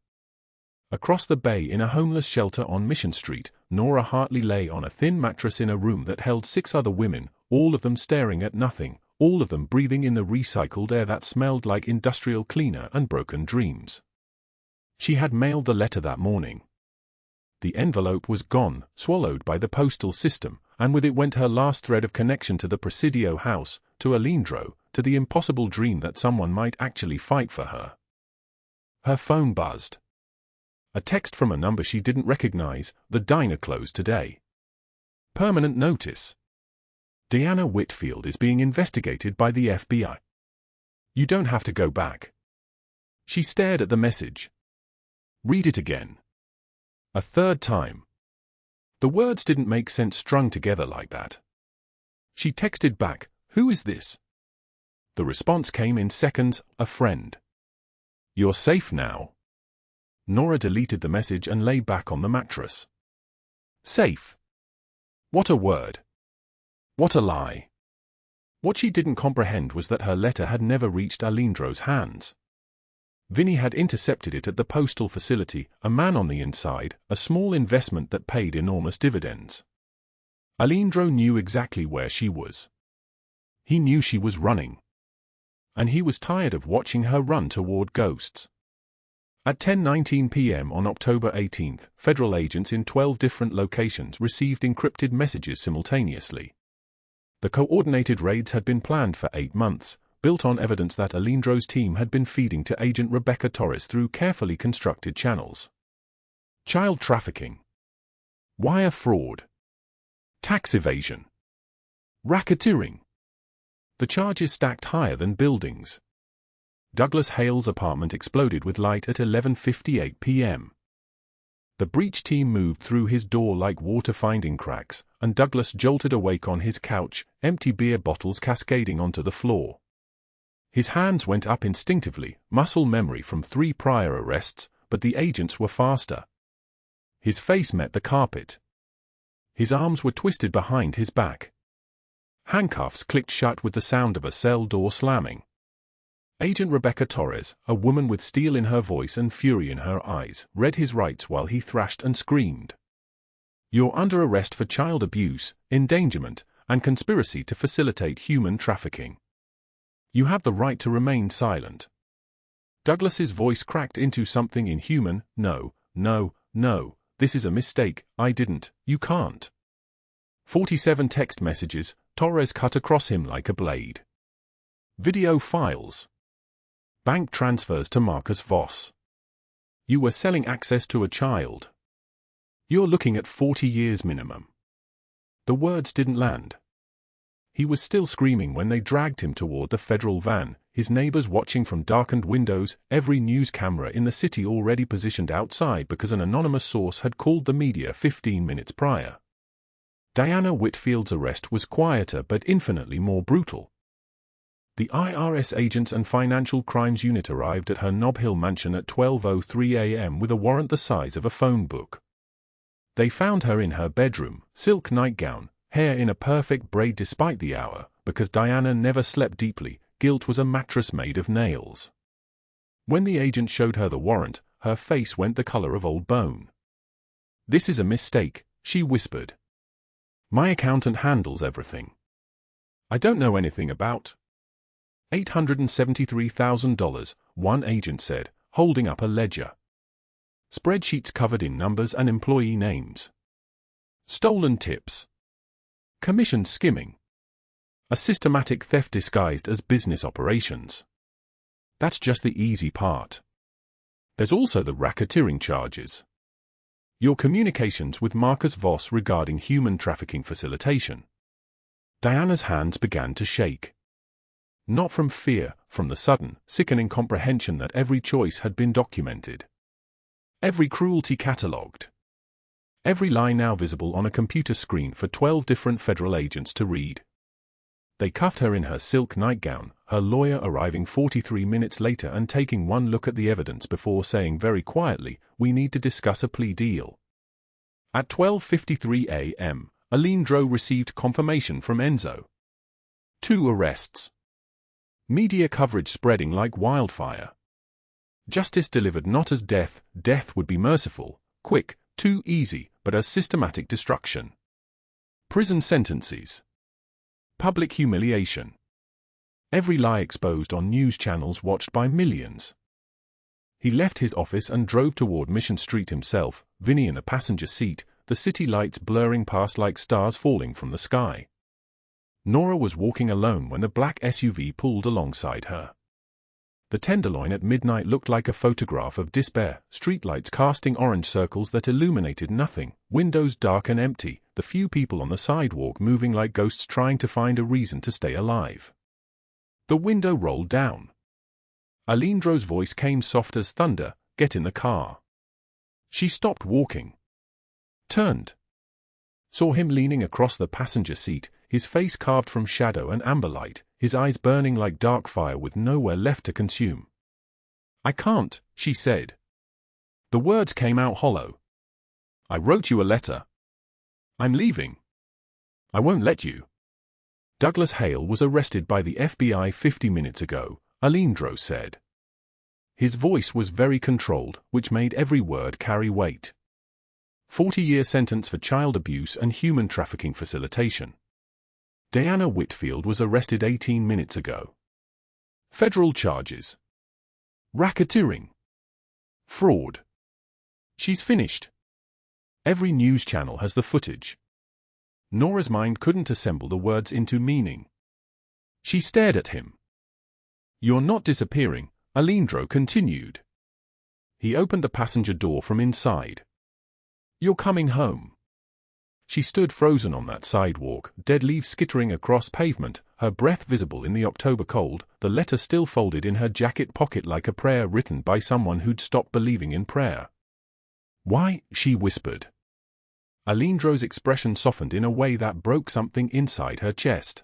Across the bay in a homeless shelter on Mission Street, Nora Hartley lay on a thin mattress in a room that held 6 other women, all of them staring at nothing, all of them breathing in the recycled air that smelled like industrial cleaner and broken dreams. She had mailed the letter that morning. The envelope was gone, swallowed by the postal system, and with it went her last thread of connection to the Presidio house, to Alejandro, to the impossible dream that someone might actually fight for her. Her phone buzzed. A text from a number she didn't recognize. The diner closed today. Permanent notice. Diana Whitfield is being investigated by the FBI. You don't have to go back. She stared at the message. Read it again. A third time. The words didn't make sense strung together like that. She texted back, "Who is this?" The response came in seconds, "A friend." "You're safe now." Nora deleted the message and lay back on the mattress. Safe. What a word. What a lie. What she didn't comprehend was that her letter had never reached Alejandro's hands. Vinny had intercepted it at the postal facility, a man on the inside, a small investment that paid enormous dividends. Alejandro knew exactly where she was. He knew she was running. And he was tired of watching her run toward ghosts. At 10:19 p.m. on October 18th, federal agents in 12 different locations received encrypted messages simultaneously. The coordinated raids had been planned for 8 months, built on evidence that Alejandro's team had been feeding to Agent Rebecca Torres through carefully constructed channels. Child trafficking. Wire fraud. Tax evasion. Racketeering. The charges stacked higher than buildings. Douglas Hale's apartment exploded with light at 11:58 p.m. The breach team moved through his door like water finding cracks, and Douglas jolted awake on his couch, empty beer bottles cascading onto the floor. His hands went up instinctively, muscle memory from 3 prior arrests, but the agents were faster. His face met the carpet. His arms were twisted behind his back. Handcuffs clicked shut with the sound of a cell door slamming. Agent Rebecca Torres, a woman with steel in her voice and fury in her eyes, read his rights while he thrashed and screamed. "You're under arrest for child abuse, endangerment, and conspiracy to facilitate human trafficking. You have the right to remain silent." Douglas's voice cracked into something inhuman. "No, no, no, this is a mistake, I didn't, you can't." 47 text messages, Torres cut across him like a blade. Video files. Bank transfers to Marcus Voss. You were selling access to a child. You're looking at 40 years minimum. The words didn't land. He was still screaming when they dragged him toward the federal van, his neighbors watching from darkened windows, every news camera in the city already positioned outside because an anonymous source had called the media 15 minutes prior. Diana Whitfield's arrest was quieter but infinitely more brutal. The IRS agents and Financial Crimes Unit arrived at her Nob Hill mansion at 12:03 a.m. with a warrant the size of a phone book. They found her in her bedroom, silk nightgown, hair in a perfect braid despite the hour, because Diana never slept deeply, guilt was a mattress made of nails. When the agent showed her the warrant, her face went the color of old bone. "This is a mistake," she whispered. "My accountant handles everything. I don't know anything about $873,000, one agent said, holding up a ledger. Spreadsheets covered in numbers and employee names. Stolen tips. Commission skimming. A systematic theft disguised as business operations. That's just the easy part. There's also the racketeering charges. Your communications with Marcus Voss regarding human trafficking facilitation." Diana's hands began to shake. Not from fear, from the sudden, sickening comprehension that every choice had been documented. Every cruelty catalogued. Every lie now visible on a computer screen for 12 different federal agents to read. They cuffed her in her silk nightgown, her lawyer arriving 43 minutes later and taking one look at the evidence before saying very quietly, "We need to discuss a plea deal." At 12:53 a.m., Alejandro received confirmation from Enzo. 2 arrests. Media coverage spreading like wildfire. Justice delivered not as death, death would be merciful, quick, too easy, but as systematic destruction. Prison sentences. Public humiliation. Every lie exposed on news channels watched by millions. He left his office and drove toward Mission Street himself, Vinny in the passenger seat, the city lights blurring past like stars falling from the sky. Nora was walking alone when the black SUV pulled alongside her. The Tenderloin at midnight looked like a photograph of despair, streetlights casting orange circles that illuminated nothing, windows dark and empty, the few people on the sidewalk moving like ghosts trying to find a reason to stay alive. The window rolled down. Alindro's voice came soft as thunder, "Get in the car." She stopped walking. Turned. Saw him leaning across the passenger seat, his face carved from shadow and amberlight, his eyes burning like dark fire with nowhere left to consume. "I can't," she said. The words came out hollow. "I wrote you a letter. I'm leaving. I won't let you." Douglas Hale was arrested by the FBI 50 minutes ago, Alindro said. His voice was very controlled, which made every word carry weight. 40-year sentence for child abuse and human trafficking facilitation. Diana Whitfield was arrested 18 minutes ago. Federal charges: racketeering, fraud. She's finished. Every news channel has the footage. Nora's mind couldn't assemble the words into meaning. She stared at him. "You're not disappearing," Alindro continued. He opened the passenger door from inside. "You're coming home." She stood frozen on that sidewalk, dead leaves skittering across pavement, her breath visible in the October cold, the letter still folded in her jacket pocket like a prayer written by someone who'd stopped believing in prayer. "Why?" she whispered. Alindro's expression softened in a way that broke something inside her chest.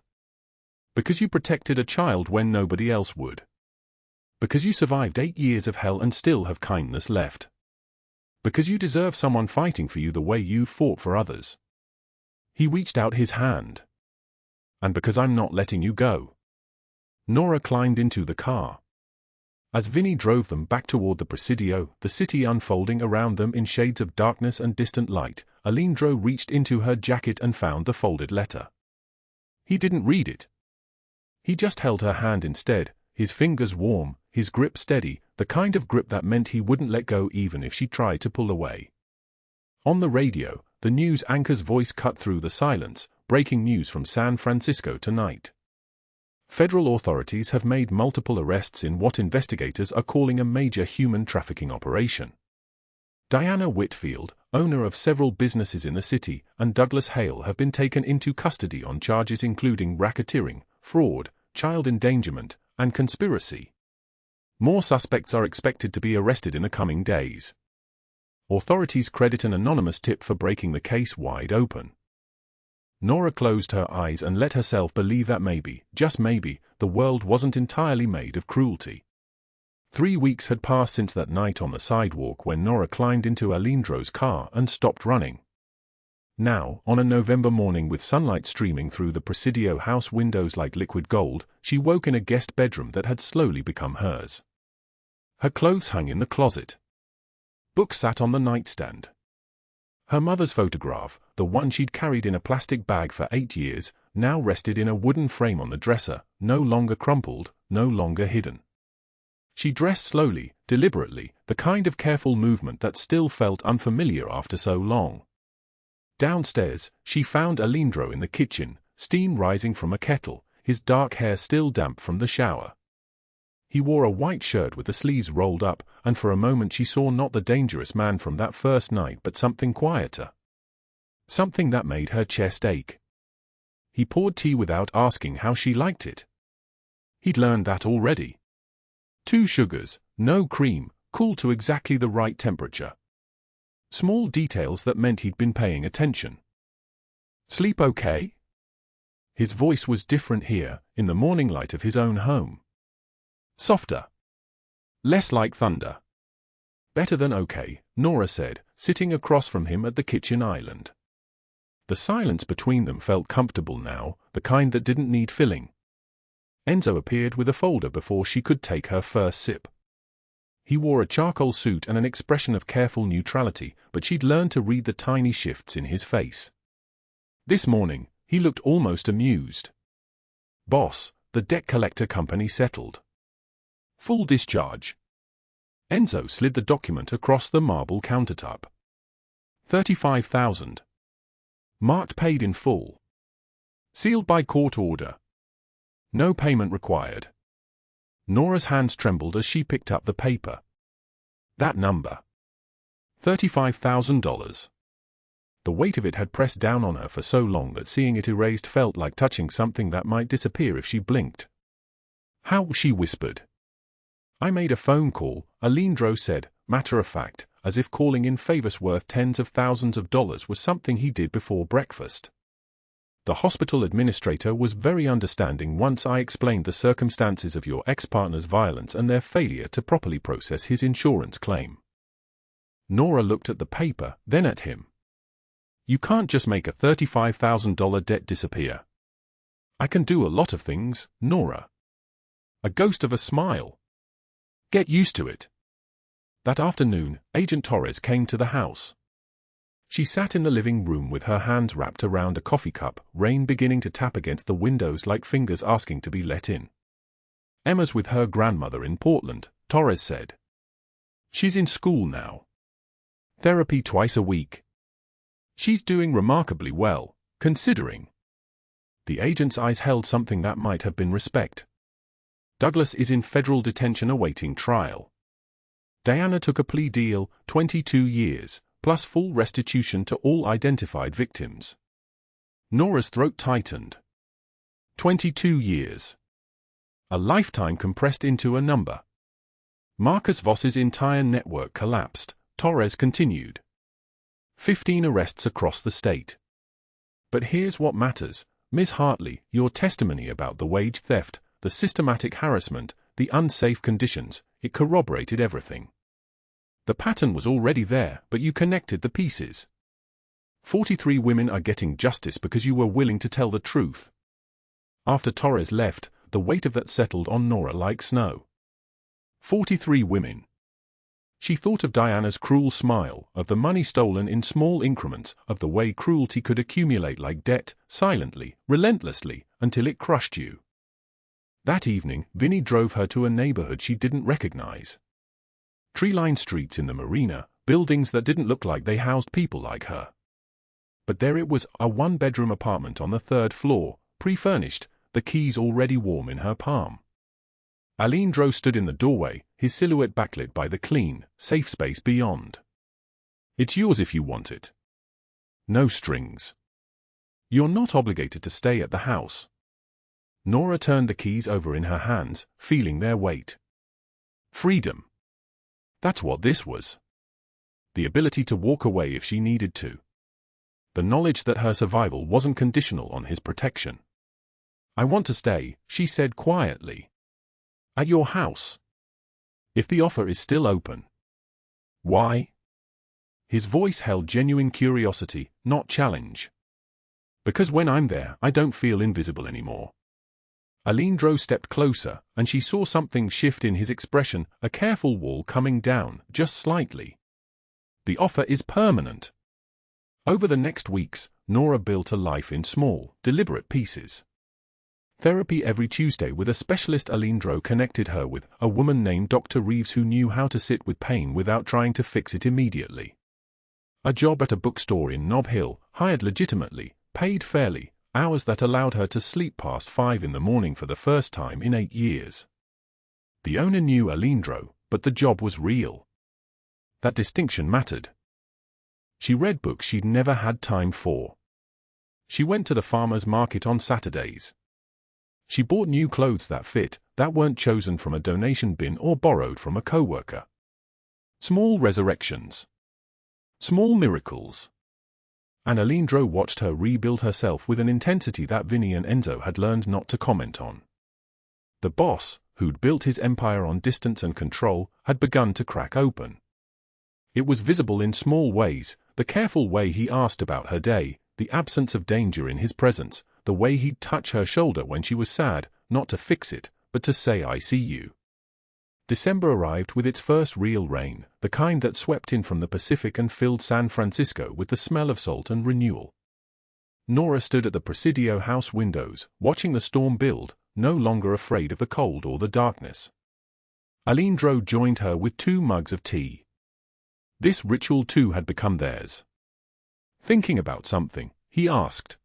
"Because you protected a child when nobody else would. Because you survived 8 years of hell and still have kindness left. Because you deserve someone fighting for you the way you fought for others." He reached out his hand. "And because I'm not letting you go." Nora climbed into the car. As Vinny drove them back toward the Presidio, the city unfolding around them in shades of darkness and distant light, Alindro reached into her jacket and found the folded letter. He didn't read it. He just held her hand instead, his fingers warm, his grip steady, the kind of grip that meant he wouldn't let go even if she tried to pull away. On the radio, the news anchor's voice cut through the silence, breaking news from San Francisco tonight. Federal authorities have made multiple arrests in what investigators are calling a major human trafficking operation. Diana Whitfield, owner of several businesses in the city, and Douglas Hale have been taken into custody on charges including racketeering, fraud, child endangerment, and conspiracy. More suspects are expected to be arrested in the coming days. Authorities credit an anonymous tip for breaking the case wide open. Nora closed her eyes and let herself believe that maybe, just maybe, the world wasn't entirely made of cruelty. 3 weeks had passed since that night on the sidewalk when Nora climbed into Alindro's car and stopped running. Now, on a November morning with sunlight streaming through the Presidio house windows like liquid gold, she woke in a guest bedroom that had slowly become hers. Her clothes hung in the closet. Books sat on the nightstand. Her mother's photograph, the one she'd carried in a plastic bag for 8 years, now rested in a wooden frame on the dresser, no longer crumpled, no longer hidden. She dressed slowly, deliberately, the kind of careful movement that still felt unfamiliar after so long. Downstairs, she found Alindro in the kitchen, steam rising from a kettle, his dark hair still damp from the shower. He wore a white shirt with the sleeves rolled up, and for a moment she saw not the dangerous man from that first night but something quieter. Something that made her chest ache. He poured tea without asking how she liked it. He'd learned that already. 2 sugars, no cream, cool to exactly the right temperature. Small details that meant he'd been paying attention. "Sleep okay?" His voice was different here, in the morning light of his own home. Softer. Less like thunder. "Better than okay," Nora said, sitting across from him at the kitchen island. The silence between them felt comfortable now, the kind that didn't need filling. Enzo appeared with a folder before she could take her first sip. He wore a charcoal suit and an expression of careful neutrality, but she'd learned to read the tiny shifts in his face. This morning, he looked almost amused. "Boss, the debt collector company settled. Full discharge." Enzo slid the document across the marble countertop. 35,000. Marked paid in full. Sealed by court order. No payment required. Nora's hands trembled as she picked up the paper. That number. $35,000. The weight of it had pressed down on her for so long that seeing it erased felt like touching something that might disappear if she blinked. How? She whispered. I made a phone call, Alindro said, matter of fact, as if calling in favors worth tens of thousands of dollars was something he did before breakfast. The hospital administrator was very understanding once I explained the circumstances of your ex-partner's violence and their failure to properly process his insurance claim. Nora looked at the paper, then at him. You can't just make a $35,000 debt disappear. I can do a lot of things, Nora. A ghost of a smile. Get used to it. That afternoon, Agent Torres came to the house. She sat in the living room with her hands wrapped around a coffee cup, rain beginning to tap against the windows like fingers asking to be let in. Emma's with her grandmother in Portland, Torres said. She's in school now. Therapy twice a week. She's doing remarkably well, considering. The agent's eyes held something that might have been respect. Douglas is in federal detention awaiting trial. Diana took a plea deal, 22 years, plus full restitution to all identified victims. Nora's throat tightened. 22 years. A lifetime compressed into a number. Marcus Voss's entire network collapsed, Torres continued. 15 arrests across the state. But here's what matters, Ms. Hartley, your testimony about the wage theft, the systematic harassment, the unsafe conditions, it corroborated everything. The pattern was already there, but you connected the pieces. 43 women are getting justice because you were willing to tell the truth. After Torres left, the weight of that settled on Nora like snow. 43 women. She thought of Diana's cruel smile, of the money stolen in small increments, of the way cruelty could accumulate like debt, silently, relentlessly, until it crushed you. That evening, Vinny drove her to a neighborhood she didn't recognize. Tree-lined streets in the marina, buildings that didn't look like they housed people like her. But there it was, a one-bedroom apartment on the 3rd floor, pre-furnished, the keys already warm in her palm. Alindro stood in the doorway, his silhouette backlit by the clean, safe space beyond. It's yours if you want it. No strings. You're not obligated to stay at the house. Nora turned the keys over in her hands, feeling their weight. Freedom. That's what this was. The ability to walk away if she needed to. The knowledge that her survival wasn't conditional on his protection. I want to stay, she said quietly. At your house. If the offer is still open. Why? His voice held genuine curiosity, not challenge. Because when I'm there, I don't feel invisible anymore. Alindro stepped closer, and she saw something shift in his expression, a careful wall coming down, just slightly. The offer is permanent. Over the next weeks, Nora built a life in small, deliberate pieces. Therapy every Tuesday with a specialist. Alindro connected her with a woman named Dr. Reeves who knew how to sit with pain without trying to fix it immediately. A job at a bookstore in Nob Hill, hired legitimately, paid fairly, hours that allowed her to sleep past 5 in the morning for the first time in 8 years. The owner knew Alindro, but the job was real. That distinction mattered. She read books she'd never had time for. She went to the farmer's market on Saturdays. She bought new clothes that fit, that weren't chosen from a donation bin or borrowed from a coworker. Small resurrections. Small miracles. And Alindro watched her rebuild herself with an intensity that Vinny and Enzo had learned not to comment on. The boss, who'd built his empire on distance and control, had begun to crack open. It was visible in small ways, the careful way he asked about her day, the absence of danger in his presence, the way he'd touch her shoulder when she was sad, not to fix it, but to say I see you. December arrived with its first real rain, the kind that swept in from the Pacific and filled San Francisco with the smell of salt and renewal. Nora stood at the Presidio house windows, watching the storm build, no longer afraid of the cold or the darkness. Alindro joined her with 2 mugs of tea. This ritual too had become theirs. Thinking about something, he asked.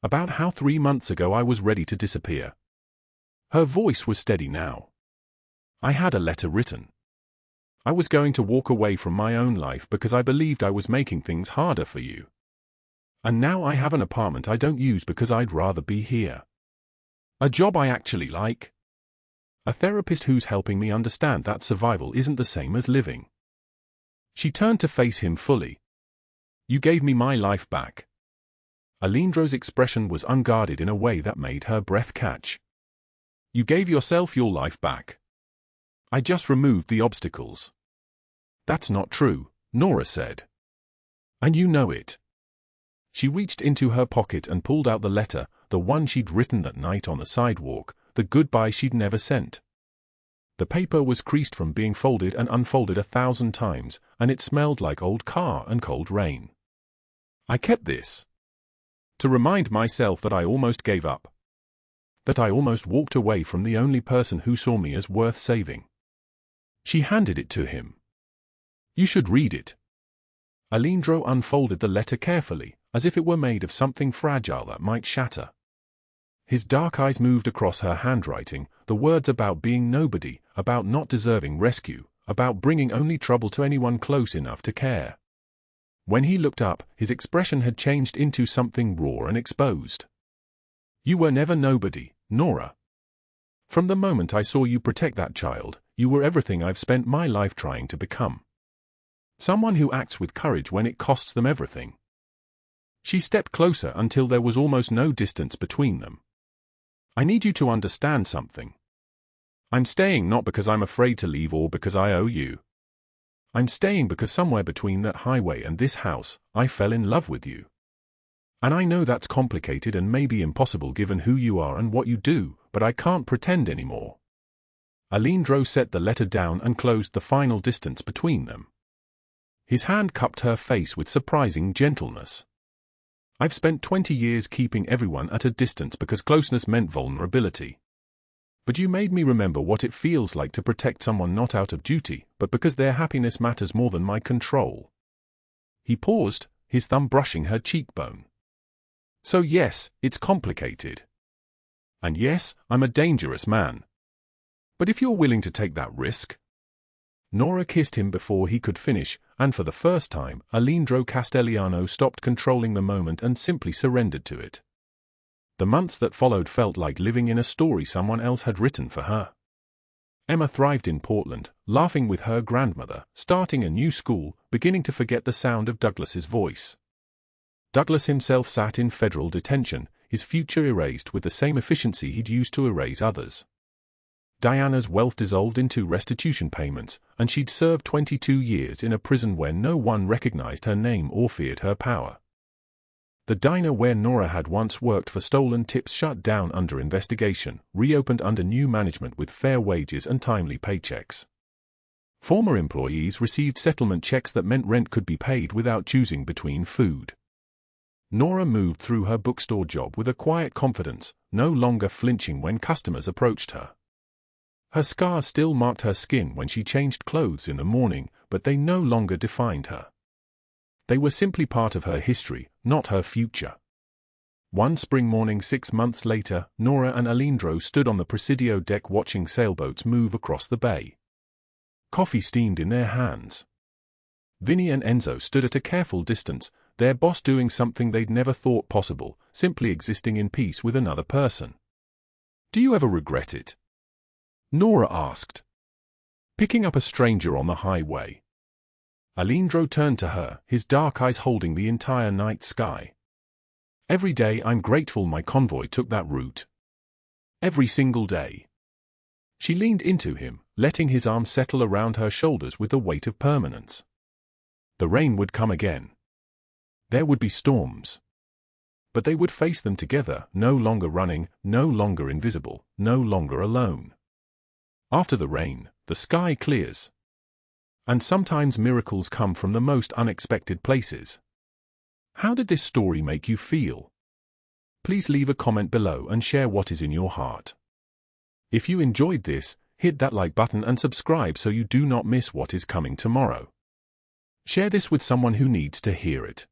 About how 3 months ago I was ready to disappear. Her voice was steady now. I had a letter written. I was going to walk away from my own life because I believed I was making things harder for you. And now I have an apartment I don't use because I'd rather be here. A job I actually like. A therapist who's helping me understand that survival isn't the same as living. She turned to face him fully. You gave me my life back. Alindro's expression was unguarded in a way that made her breath catch. You gave yourself your life back. I just removed the obstacles. That's not true, Nora said. And you know it. She reached into her pocket and pulled out the letter, the one she'd written that night on the sidewalk, the goodbye she'd never sent. The paper was creased from being folded and unfolded 1,000 times, and it smelled like old car and cold rain. I kept this to remind myself that I almost gave up. That I almost walked away from the only person who saw me as worth saving. She handed it to him. You should read it. Alindro unfolded the letter carefully, as if it were made of something fragile that might shatter. His dark eyes moved across her handwriting, the words about being nobody, about not deserving rescue, about bringing only trouble to anyone close enough to care. When he looked up, his expression had changed into something raw and exposed. You were never nobody, Nora. From the moment I saw you protect that child, you were everything I've spent my life trying to become. Someone who acts with courage when it costs them everything. She stepped closer until there was almost no distance between them. I need you to understand something. I'm staying not because I'm afraid to leave or because I owe you. I'm staying because somewhere between that highway and this house, I fell in love with you. And I know that's complicated and maybe impossible given who you are and what you do, but I can't pretend anymore. Alindro set the letter down and closed the final distance between them. His hand cupped her face with surprising gentleness. I've spent 20 years keeping everyone at a distance because closeness meant vulnerability. But you made me remember what it feels like to protect someone not out of duty, but because their happiness matters more than my control. He paused, his thumb brushing her cheekbone. So yes, it's complicated. And yes, I'm a dangerous man. But if you're willing to take that risk... Nora kissed him before he could finish, and for the first time, Alindro Castellano stopped controlling the moment and simply surrendered to it. The months that followed felt like living in a story someone else had written for her. Emma thrived in Portland, laughing with her grandmother, starting a new school, beginning to forget the sound of Douglas's voice. Douglas himself sat in federal detention, his future erased with the same efficiency he'd used to erase others. Diana's wealth dissolved into restitution payments, and she'd served 22 years in a prison where no one recognized her name or feared her power. The diner where Nora had once worked for stolen tips shut down under investigation, reopened under new management with fair wages and timely paychecks. Former employees received settlement checks that meant rent could be paid without choosing between food. Nora moved through her bookstore job with a quiet confidence, no longer flinching when customers approached her. Her scars still marked her skin when she changed clothes in the morning, but they no longer defined her. They were simply part of her history, not her future. One spring morning 6 months later, Nora and Alindro stood on the Presidio deck watching sailboats move across the bay. Coffee steamed in their hands. Vinny and Enzo stood at a careful distance, their boss doing something they'd never thought possible, simply existing in peace with another person. Do you ever regret it? Nora asked. Picking up a stranger on the highway. Alindro turned to her, his dark eyes holding the entire night sky. Every day I'm grateful my convoy took that route. Every single day. She leaned into him, letting his arms settle around her shoulders with the weight of permanence. The rain would come again. There would be storms. But they would face them together, no longer running, no longer invisible, no longer alone. After the rain, the sky clears. And sometimes miracles come from the most unexpected places. How did this story make you feel? Please leave a comment below and share what is in your heart. If you enjoyed this, hit that like button and subscribe so you do not miss what is coming tomorrow. Share this with someone who needs to hear it.